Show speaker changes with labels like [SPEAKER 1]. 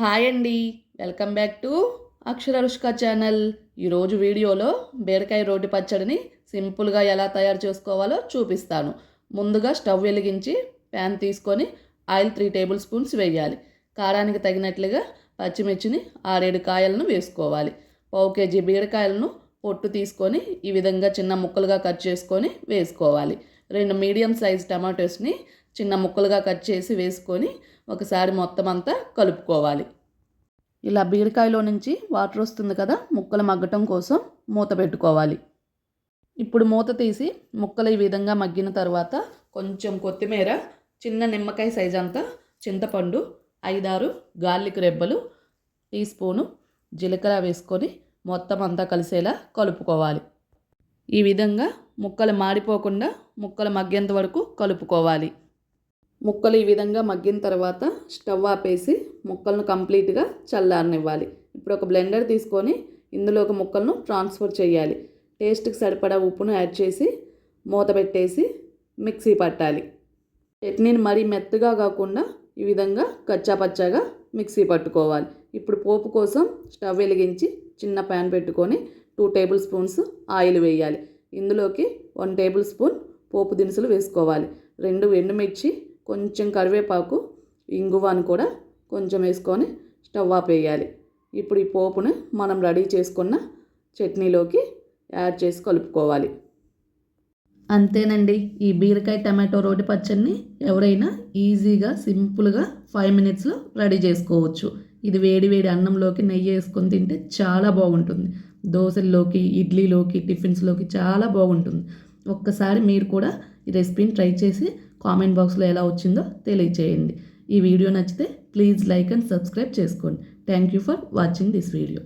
[SPEAKER 1] Hi అండి, welcome back to అక్షరరుష్క channel. ఈరోజు వీడియోలో బీరకాయ రోటి పచ్చడిని సింపుల్గా ఎలా తయారు చేసుకోవాలో చూపిస్తాను. ముందుగా స్టవ్ వెలిగించి ప్యాన్ తీసుకొని ఆయిల్ 3 టేబుల్ స్పూన్స్ వేయాలి. కారానికి తగినట్లుగా పచ్చిమిర్చిని 6-7 కాయలను వేసుకోవాలి. 1/2 కేజీ బీరకాయలను పొట్టు తీసుకొని ఈ విధంగా చిన్న ముక్కలుగా కట్ చేసుకొని వేసుకోవాలి. 2 మీడియం సైజ్ టమాటోస్ని చిన్న ముక్కలుగా కట్ చేసి వేసుకొని ఒకసారి మొత్తం అంతా కలుపుకోవాలి. ఇలా బీరకాయలో నుంచి వాటర్ వస్తుంది కదా, ముక్కలు మగ్గటం కోసం మూత పెట్టుకోవాలి. ఇప్పుడు మూత తీసి ముక్కలు ఈ విధంగా మగ్గిన తర్వాత కొంచెం కొత్తిమీర, చిన్న నిమ్మకాయ సైజ్ అంతా చింతపండు, 5-6 గార్లిక్ రెబ్బలు, టీ స్పూను జీలకర్ర వేసుకొని మొత్తం అంతా కలిసేలా కలుపుకోవాలి. ఈ విధంగా ముక్కలు మాడిపోకుండా ముక్కలు మగ్గేంత వరకు కలుపుకోవాలి. ముక్కలు ఈ విధంగా మగ్గిన తర్వాత స్టవ్ ఆపేసి ముక్కలను కంప్లీట్గా చల్లారనివ్వాలి. ఇప్పుడు ఒక బ్లెండర్ తీసుకొని ఇందులోకి ముక్కలను ట్రాన్స్ఫర్ చేయాలి. టేస్ట్కి సరిపడా ఉప్పును యాడ్ చేసి మూత పెట్టేసి మిక్సీ పట్టాలి. చట్నీని మరీ మెత్తగా కాకుండా ఈ విధంగా కచ్చాపచ్చాగా మిక్సీ పట్టుకోవాలి. ఇప్పుడు పోపు కోసం స్టవ్ వెలిగించి చిన్న ప్యాన్ పెట్టుకొని 2 టేబుల్ స్పూన్స్ ఆయిల్ వేయాలి. ఇందులోకి 1 టేబుల్ స్పూన్ పోపు దినుసులు వేసుకోవాలి. 2 ఎండుమిర్చి, కొంచెం కరివేపాకు, ఇంగువను కూడా కొంచెం వేసుకొని స్టవ్ ఆపేయాలి. ఇప్పుడు ఈ పోపును మనం రెడీ చేసుకున్న చట్నీలోకి యాడ్ చేసి కలుపుకోవాలి. అంతేనండి, ఈ బీరకాయ టమాటో రోటి పచ్చడిని ఎవరైనా ఈజీగా సింపుల్గా 5 మినిట్స్లో రెడీ చేసుకోవచ్చు. ఇది వేడి వేడి అన్నంలోకి నెయ్యి వేసుకొని తింటే చాలా బాగుంటుంది. దోశల్లోకి, ఇడ్లీలోకి, టిఫిన్స్లోకి చాలా బాగుంటుంది. ఒక్కసారి మీరు కూడా ఈ రెసిపీని ట్రై చేసి కామెంట్ బాక్స్లో ఎలా వచ్చిందో తెలియచేయండి. ఈ వీడియో నచ్చితే ప్లీజ్ లైక్ అండ్ సబ్స్క్రైబ్ చేసుకోండి. Thank you for watching this video.